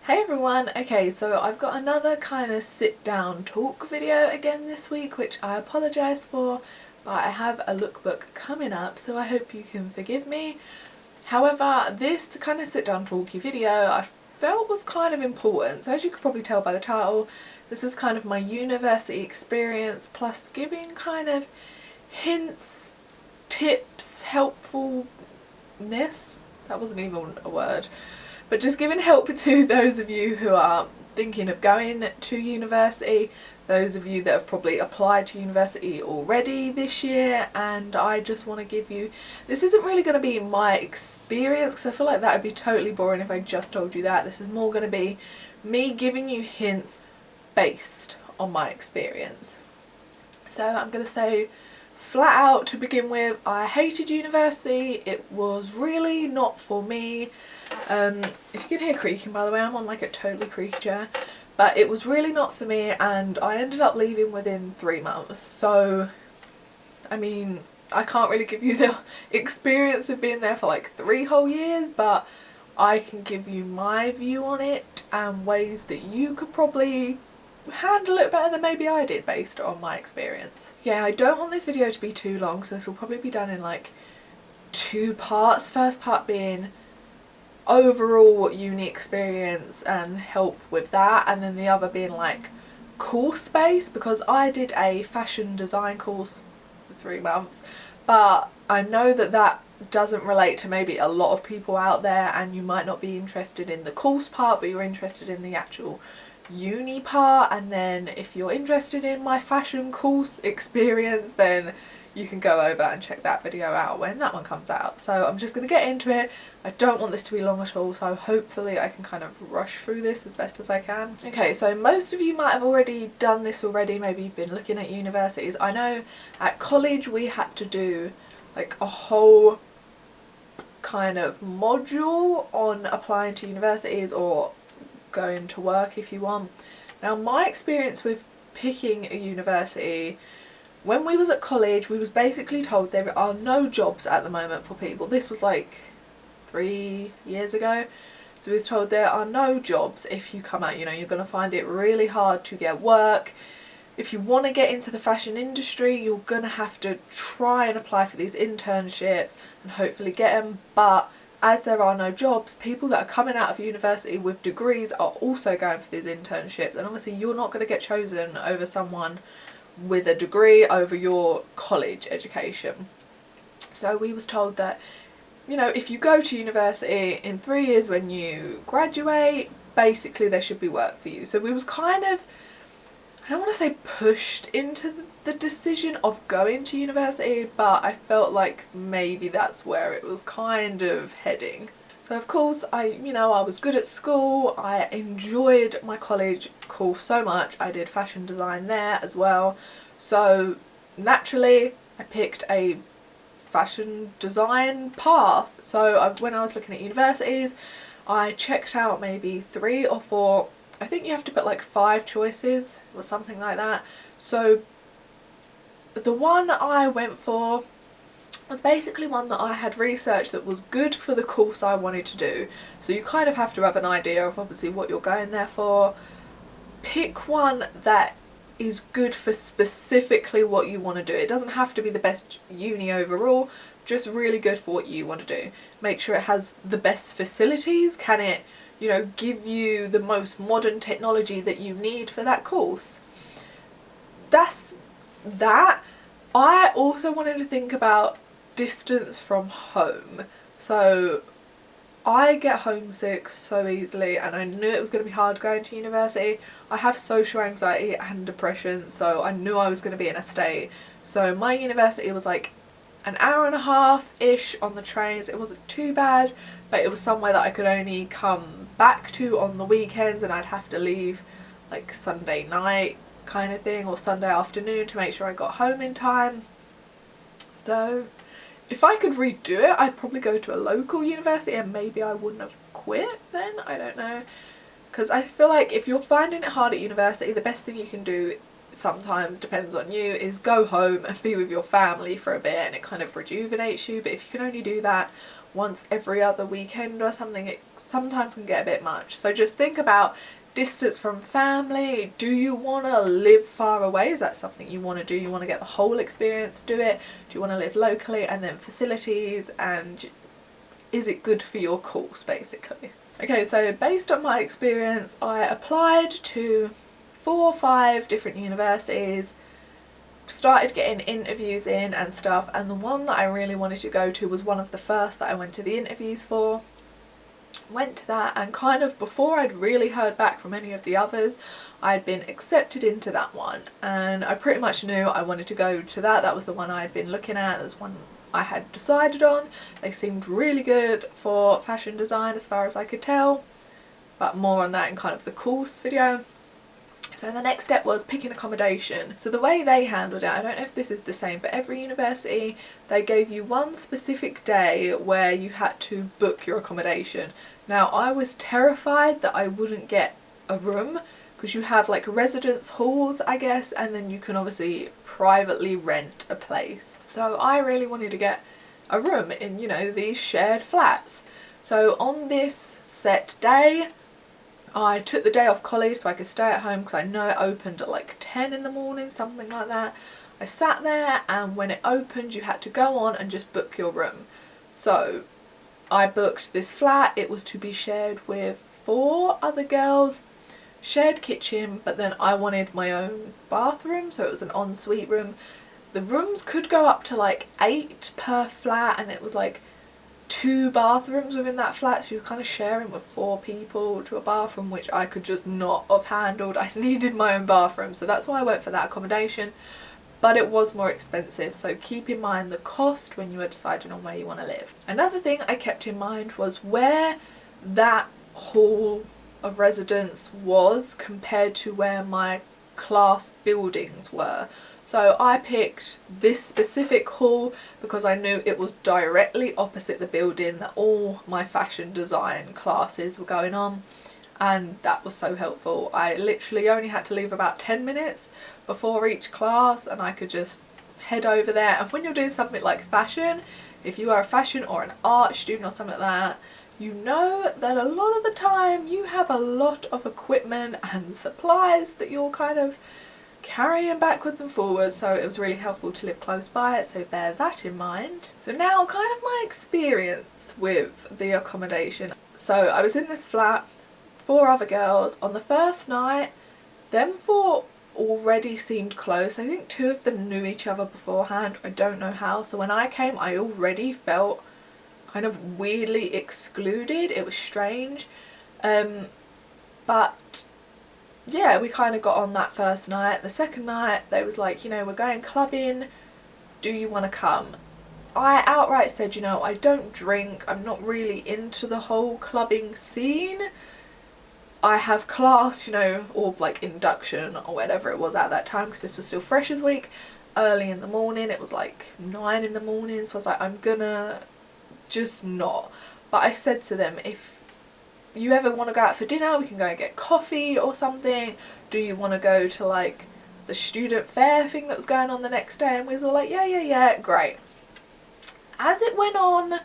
Hey everyone! Okay, so I've got another kind of sit down talk video again this week, which I apologise for, but I have a lookbook coming up, so I hope you can forgive me. However, this kind of sit down talky video I felt was kind of important, so as you could probably tell by the title, this is kind of my university experience plus giving kind of hints, tips, helpfulness. That wasn't even a word. But just giving help to those of you who are thinking of going to university, those of you that have probably applied to university already this year, and I just want to give you, this isn't really going to be my experience because I feel like that would be totally boring if I just told you that. This is more going to be me giving you hints based on my experience. So I'm going to say flat out to begin with, I hated university. It was really not for me. If you can hear creaking, by the way, I'm on like a totally creaky chair, but it was really not for me and I ended up leaving within 3 months. So I mean, I can't really give you the experience of being there for like 3 whole years, but I can give you my view on it and ways that you could probably handle it better than maybe I did based on my experience. Yeah, I don't want this video to be too long, so this will probably be done in like 2 parts. First part being overall uni experience and help with that, and then the other being like course based, because I did a fashion design course for 3 months, but I know that that doesn't relate to maybe a lot of people out there, and you might not be interested in the course part but you're interested in the actual uni part. And then if you're interested in my fashion course experience, then you can go over and check that video out when that one comes out. So I'm just going to get into it. I don't want this to be long at all, so hopefully I can kind of rush through this as best as I can. Okay, so most of you might have already done this already, maybe you've been looking at universities. I know at college we had to do like a whole kind of module on applying to universities or going to work if you want. Now my experience with picking a university, when we was at college, we was basically told there are no jobs at the moment for people. This was like 3 years ago. So we was told there are no jobs if you come out, you know, you're going to find it really hard to get work. If you want to get into the fashion industry, you're going to have to try and apply for these internships and hopefully get them. But as there are no jobs, people that are coming out of university with degrees are also going for these internships. And obviously you're not going to get chosen over someone with a degree over your college education. So we was told that, you know, if you go to university in 3 years when you graduate, basically there should be work for you. So we was kind of, I don't want to say pushed into the decision of going to university, but I felt like maybe that's where it was kind of heading. So of course I was good at school, I enjoyed my college course so much, I did fashion design there as well, so naturally I picked a fashion design path. So when I was looking at universities, I checked out maybe 3 or 4, I think you have to put like 5 choices or something like that. So the one I went for was basically one that I had researched that was good for the course I wanted to do. So you kind of have to have an idea of obviously what you're going there for. Pick one that is good for specifically what you want to do. It doesn't have to be the best uni overall, just really good for what you want to do. Make sure it has the best facilities. Can it, you know, give you the most modern technology that you need for that course? That's that. I also wanted to think about distance from home. So I get homesick so easily and I knew it was going to be hard going to university. I have social anxiety and depression, so I knew I was going to be in a state. So my university was like an hour and a half-ish on the trains. It wasn't too bad, but it was somewhere that I could only come back to on the weekends, and I'd have to leave like Sunday night kind of thing or Sunday afternoon to make sure I got home in time. So if I could redo it, I'd probably go to a local university, and maybe I wouldn't have quit then, I don't know. Because I feel like if you're finding it hard at university, the best thing you can do sometimes, depends on you, is go home and be with your family for a bit, and it kind of rejuvenates you. But if you can only do that once every other weekend or something, it sometimes can get a bit much. So just think about distance from family. Do you want to live far away? Is that something you want to do? You want to get the whole experience, do it? Do you want to live locally? And then facilities, and is it good for your course, basically? Okay, so based on my experience, I applied to 4 or 5 different universities, started getting interviews in and stuff, and the one that I really wanted to go to was one of the first that I went to the interviews for. Went to that, and kind of before I'd really heard back from any of the others, I'd been accepted into that one, and I pretty much knew I wanted to go to that. That was the one I'd been looking at, that was one I had decided on. They seemed really good for fashion design as far as I could tell, but more on that in kind of the course video. So the next step was picking accommodation. So the way they handled it, I don't know if this is the same for every university, they gave you one specific day where you had to book your accommodation. Now I was terrified that I wouldn't get a room, because you have like residence halls, I guess, and then you can obviously privately rent a place. So I really wanted to get a room in, you know, these shared flats. So on this set day, I took the day off college so I could stay at home, because I know it opened at like 10 in the morning, something like that. I sat there, and when it opened you had to go on and just book your room. So I booked this flat. It was to be shared with 4 other girls, shared kitchen, but then I wanted my own bathroom, so it was an ensuite room. The rooms could go up to like 8 per flat, and it was like 2 bathrooms within that flat, so you were kind of sharing with 4 people to a bathroom, which I could just not have handled. I needed my own bathroom, so that's why I went for that accommodation, but it was more expensive, so keep in mind the cost when you are deciding on where you want to live. Another thing I kept in mind was where that hall of residence was compared to where my class buildings were. So I picked this specific hall because I knew it was directly opposite the building that all my fashion design classes were going on, and that was so helpful. I literally only had to leave about 10 minutes before each class, and I could just head over there. And when you're doing something like fashion, if you are a fashion or an art student or something like that, you know that a lot of the time you have a lot of equipment and supplies that you're kind of carrying backwards and forwards, so it was really helpful to live close by it, so bear that in mind. So now kind of my experience with the accommodation. So I was in this flat, 4 other girls. On the first night, them 4 already seemed close. I think 2 of them knew each other beforehand, I don't know how, so when I came I already felt kind of weirdly excluded. It was strange, but yeah, we kind of got on that first night. The second night they was like, you know, we're going clubbing, do you want to come? I outright said, you know, I don't drink, I'm not really into the whole clubbing scene. I have class, you know, or like induction or whatever it was at that time, because this was still Freshers Week, early in the morning. It was like 9 in the morning, so I was like, I'm gonna just not. But I said to them, if you ever want to go out for dinner, we can go and get coffee or something. Do you want to go to like the student fair thing that was going on the next day? And we was all like, yeah, great. As it went on,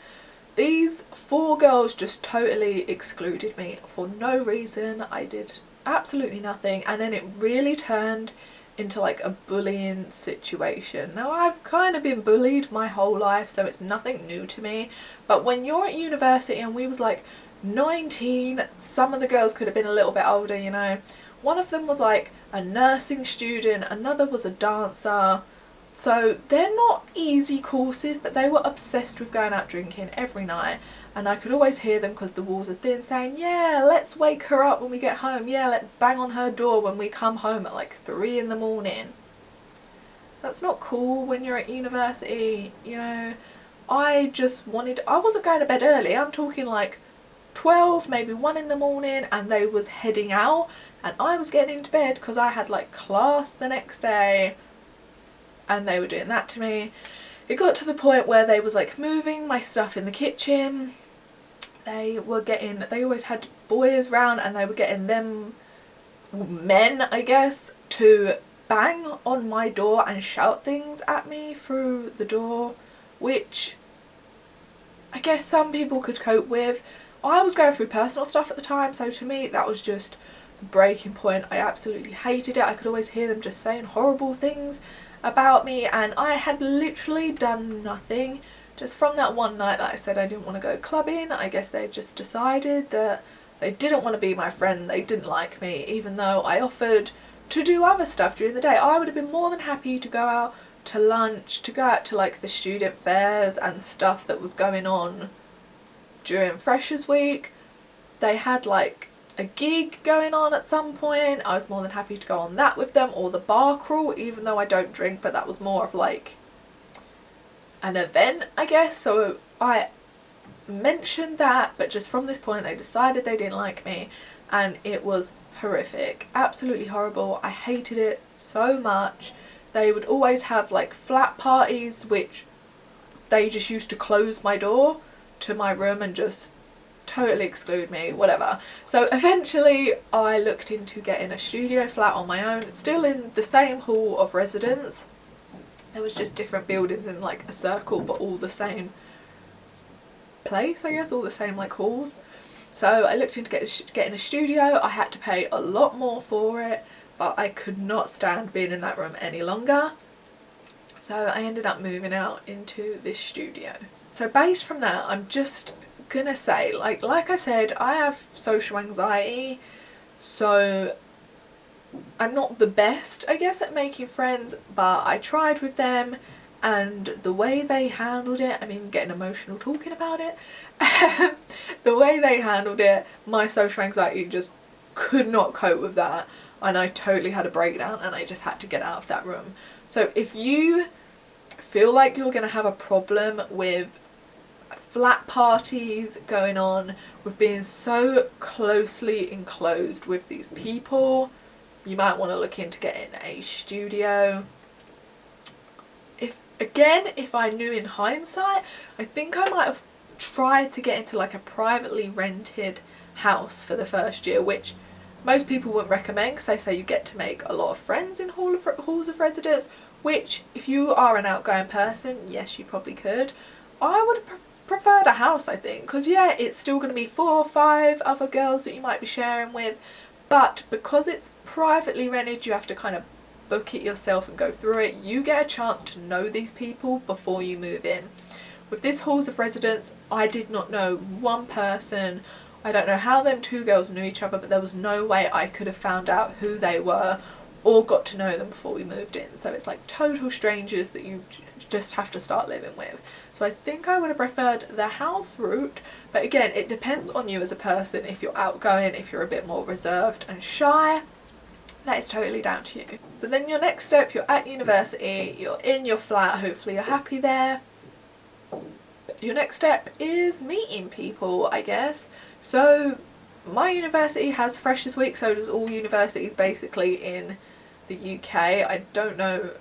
these 4 girls just totally excluded me for no reason. I did absolutely nothing, and then it really turned into like a bullying situation. Now I've kind of been bullied my whole life, so it's nothing new to me, but when you're at university, and we was like 19, some of the girls could have been a little bit older, you know. One of them was like a nursing student, another was a dancer, so they're not easy courses, but they were obsessed with going out drinking every night, and I could always hear them because the walls are thin saying, yeah, let's wake her up when we get home, yeah, let's bang on her door when we come home at like 3 in the morning. That's not cool when you're at university, you know. I wasn't going to bed early, I'm talking like 12, maybe 1 in the morning, and they was heading out, and I was getting into bed because I had like class the next day, and they were doing that to me. It got to the point where they was like moving my stuff in the kitchen. They always had boys round, and they were getting them men, I guess, to bang on my door and shout things at me through the door, which I guess some people could cope with. I was going through personal stuff at the time, so to me that was just the breaking point. I absolutely hated it. I could always hear them just saying horrible things about me, and I had literally done nothing. Just from that one night that I said I didn't want to go clubbing, I guess they just decided that they didn't want to be my friend, they didn't like me, even though I offered to do other stuff during the day. I would have been more than happy to go out to lunch, to go out to like the student fairs and stuff that was going on during Freshers Week. They had like a gig going on at some point. I was more than happy to go on that with them, or the bar crawl, even though I don't drink, but that was more of like an event, I guess. So I mentioned that, but just from this point they decided they didn't like me, and it was horrific, absolutely horrible. I hated it so much. They would always have like flat parties, which they just used to close my door to my room and just totally exclude me, whatever. So eventually I looked into getting a studio flat on my own, still in the same hall of residence. There was just different buildings in like a circle, but all the same place, I guess, all the same like halls. So I looked into getting a studio. I had to pay a lot more for it, but I could not stand being in that room any longer. So I ended up moving out into this studio. So based from that, I'm just gonna say, like I said, I have social anxiety, so I'm not the best, I guess, at making friends, but I tried with them, and the way they handled it, I'm even getting emotional talking about it, the way they handled it, my social anxiety just could not cope with that, and I totally had a breakdown and I just had to get out of that room. So if you feel like you're going to have a problem with flat parties going on, with being so closely enclosed with these people, you might want to look into getting a studio. If I knew in hindsight, I think I might have tried to get into like a privately rented house for the first year, which most people wouldn't recommend because they say you get to make a lot of friends in halls of residence, which if you are an outgoing person, yes, you probably could. I would have preferred a house, I think, because yeah, it's still going to be 4 or 5 other girls that you might be sharing with, but because it's privately rented, you have to kind of book it yourself and go through it. You get a chance to know these people before you move in. With this halls of residence, I did not know one person. I don't know how them 2 girls knew each other, but there was no way I could have found out who they were or got to know them before we moved in. So it's like total strangers that you just have to start living with. So I think I would have preferred the house route, but again, it depends on you as a person. If you're outgoing, if you're a bit more reserved and shy, that is totally down to you. So then your next step, you're at university, you're in your flat, hopefully you're happy there. Your next step is meeting people, I guess. So my university has Freshers Week, so does all universities basically in the UK. I don't know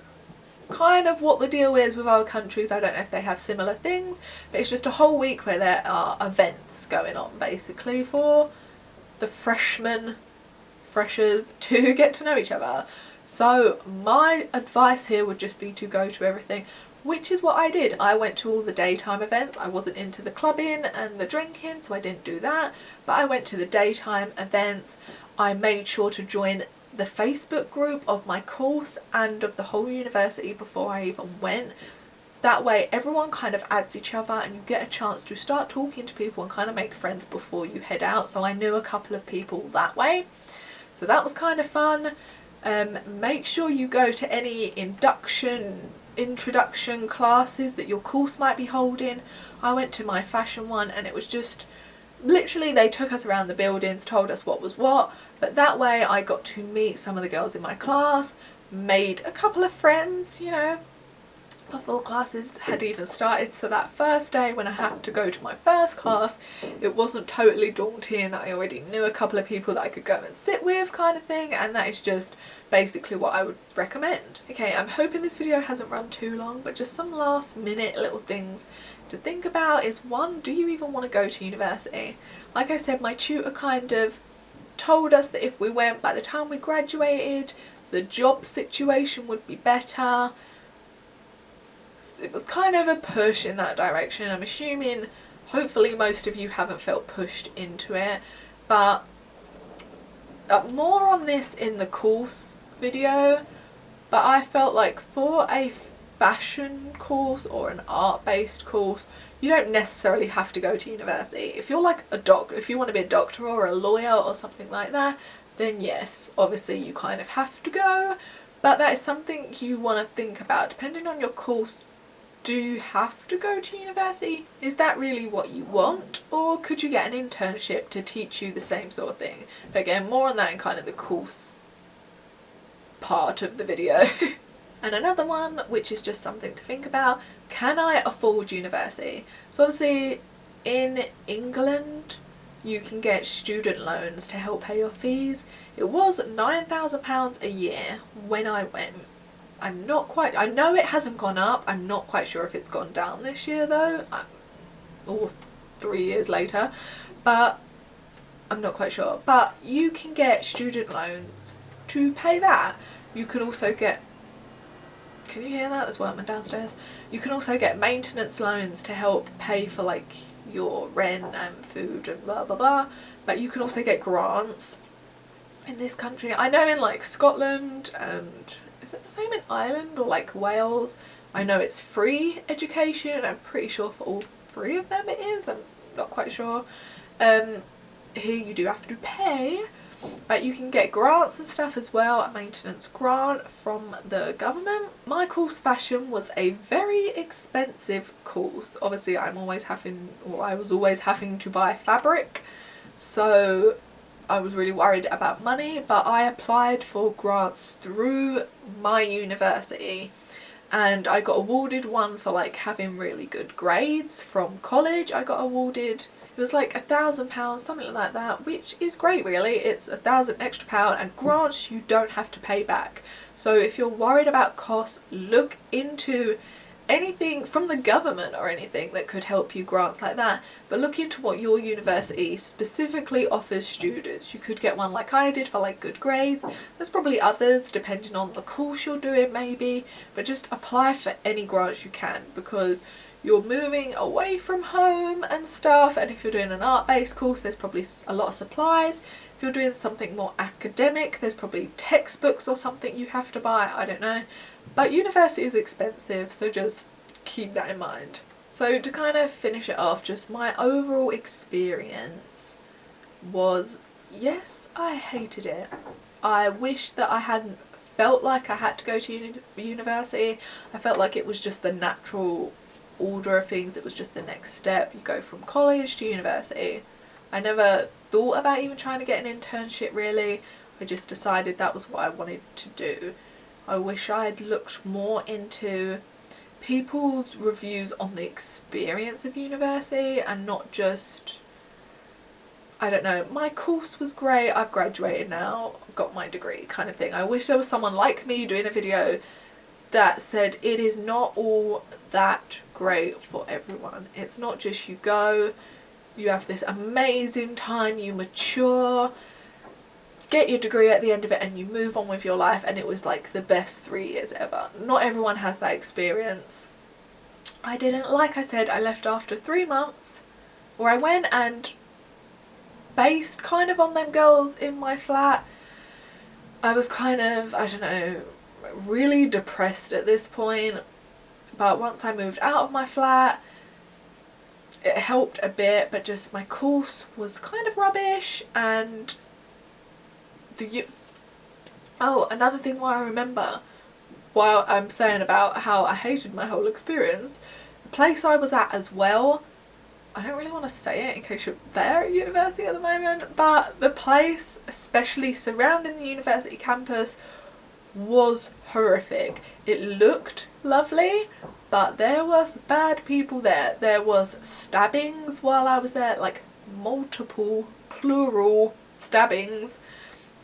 kind of what the deal is with other countries. I don't know if they have similar things, but it's just a whole week where there are events going on basically for the freshers to get to know each other. So my advice here would just be to go to everything, which is what I did. I went to all the daytime events. I wasn't into the clubbing and the drinking, so I didn't do that, but I went to the daytime events. I made sure to join the Facebook group of my course and of the whole university before I even went. That way everyone kind of adds each other and you get a chance to start talking to people and kind of make friends before you head out. So I knew a couple of people that way, so that was kind of fun. Make sure you go to any introduction classes that your course might be holding. I went to my fashion one and it was just literally they took us around the buildings, told us what was what, but that way I got to meet some of the girls in my class, made a couple of friends, you know, before classes had even started. So that first day when I had to go to my first class, it wasn't totally daunting. I already knew a couple of people that I could go and sit with kind of thing, and that is just basically what I would recommend. Okay, I'm hoping this video hasn't run too long, but just some last minute little things to think about is, one, do you even want to go to university? Like I said, my tutor kind of told us that if we went by the time we graduated, the job situation would be better. It was kind of a push in that direction. I'm assuming, hopefully most of you haven't felt pushed into it, but more on this in the course video. But I felt like for a fashion course or an art-based course, you don't necessarily have to go to university. If you're like a doctor, if you want to be a doctor or a lawyer or something like that, then yes, obviously you kind of have to go. But that is something you want to think about. Depending on your course, do you have to go to university? Is that really what you want? Or could you get an internship to teach you the same sort of thing? But again, more on that in kind of the course part of the video. And another one, which is just something to think about, can I afford university? So obviously in England you can get student loans to help pay your fees. It was £9,000 a year when I went. I'm not quite, I know it hasn't gone up, I'm not quite sure if it's gone down this year though, or 3 years later, but I'm not quite sure. But you can get student loans to pay that. You can also get, can you hear that? There's workmen downstairs. You can also get maintenance loans to help pay for like your rent and food and blah blah blah. But you can also get grants in this country. I know in like Scotland, and is it the same in Ireland or like Wales? I know it's free education. I'm pretty sure for all 3 of them it is. I'm not quite sure. Here you do have to pay. But you can get grants and stuff as well, a maintenance grant from the government. My course fashion was a very expensive course. Obviously I was always having to buy fabric, so I was really worried about money, but I applied for grants through my university and I got awarded one for like having really good grades from college. I got awarded, it was like £1,000, something like that, which is great really. It's £1,000 extra and grants you don't have to pay back. So if you're worried about costs, look into anything from the government or anything that could help you, grants like that, but look into what your university specifically offers students. You could get one like I did for like good grades. There's probably others depending on the course you're doing maybe, but just apply for any grants you can, because you're moving away from home and stuff, and if you're doing an art-based course there's probably a lot of supplies. If you're doing something more academic there's probably textbooks or something you have to buy, I don't know. But university is expensive, so just keep that in mind. So to kind of finish it off, just my overall experience was, yes, I hated it. I wish that I hadn't felt like I had to go to university. I felt like it was just the natural order of things. It was just the next step. You go from college to university. I never thought about even trying to get an internship really. I just decided that was what I wanted to do. I wish I had looked more into people's reviews on the experience of university and not just, I don't know, my course was great, I've graduated now, got my degree kind of thing. I wish there was someone like me doing a video that said it is not all that great for everyone. It's not just you go, you have this amazing time, you mature, get your degree at the end of it and you move on with your life and it was like the best 3 years ever. Not everyone has that experience. I didn't. Like I said, I left after 3 months, where I went and based kind of on them girls in my flat. I was kind of, I don't know, really depressed at this point, but once I moved out of my flat it helped a bit, but just my course was kind of rubbish. And another thing why I remember, while I'm saying about how I hated my whole experience, the place I was at as well, I don't really want to say it in case you're there at university at the moment, but the place, especially surrounding the university campus, was horrific. It looked lovely, but there was bad people there. There was stabbings while I was there, like multiple, plural stabbings.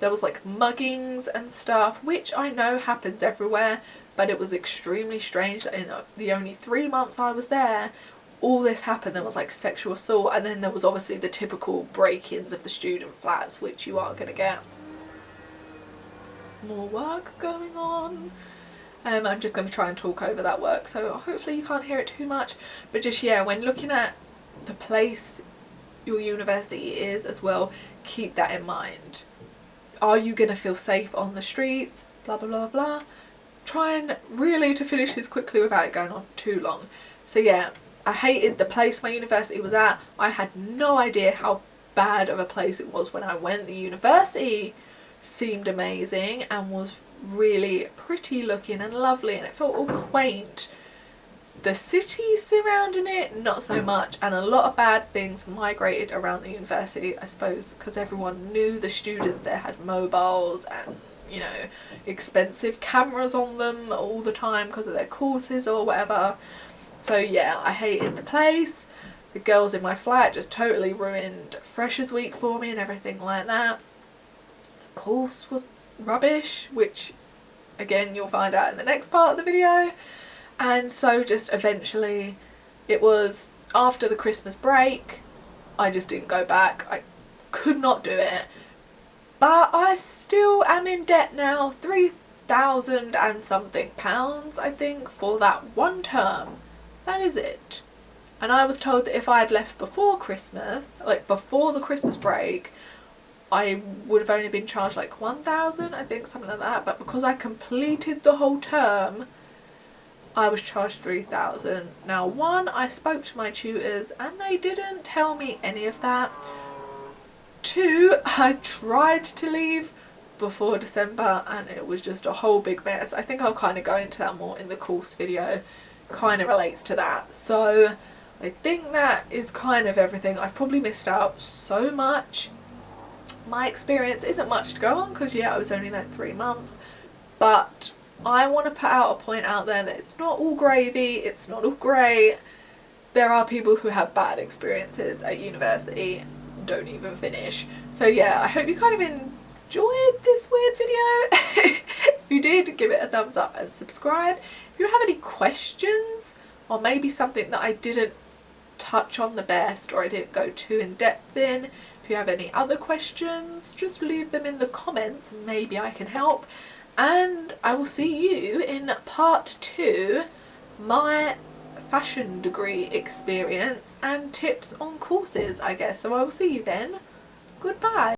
There was like muggings and stuff, which I know happens everywhere, but it was extremely strange that in the only 3 months I was there, all this happened. There was like sexual assault, and then there was obviously the typical break-ins of the student flats, which you are going to get. more work going on. I'm just going to try and talk over that work, so hopefully you can't hear it too much. But just, yeah, when looking at the place your university is as well, keep that in mind. Are you going to feel safe on the streets? Blah blah blah blah. Try and really to finish this quickly without it going on too long. So yeah, I hated the place my university was at. I had no idea how bad of a place it was when I went. The university seemed amazing and was really pretty looking and lovely, and it felt all quaint. The city surrounding it, not so much, and a lot of bad things migrated around the university, I suppose, because everyone knew the students there had mobiles and, you know, expensive cameras on them all the time because of their courses or whatever. So yeah, I hated the place. The girls in my flat just totally ruined Freshers Week for me and everything like that. The course was rubbish, which again you'll find out in the next part of the video. And so just eventually, it was after the Christmas break, I just didn't go back. I could not do it. But I still am in debt now, £3,000 and something, I think, for that one term. That is it. And I was told that if I had left before Christmas, like before the Christmas break, I would have only been charged like 1,000, I think, something like that. But because I completed the whole term, I was charged 3,000. Now, one, I spoke to my tutors and they didn't tell me any of that. Two, I tried to leave before December and it was just a whole big mess. I think I'll kind of go into that more in the course video. Kind of relates to that. So I think that is kind of everything. I've probably missed out so much. My experience isn't much to go on because yeah, I was only there 3 months, but I want to put out a point out there that it's not all gravy, it's not all great. There are people who have bad experiences at university, don't even finish. So yeah, I hope you kind of enjoyed this weird video. If you did, give it a thumbs up and subscribe. If you have any questions, or maybe something that I didn't touch on the best or I didn't go too in depth in, if you have any other questions, just leave them in the comments, maybe I can help. And I will see you in part 2, my fashion degree experience and tips on courses, I guess. So I will see you then. Goodbye.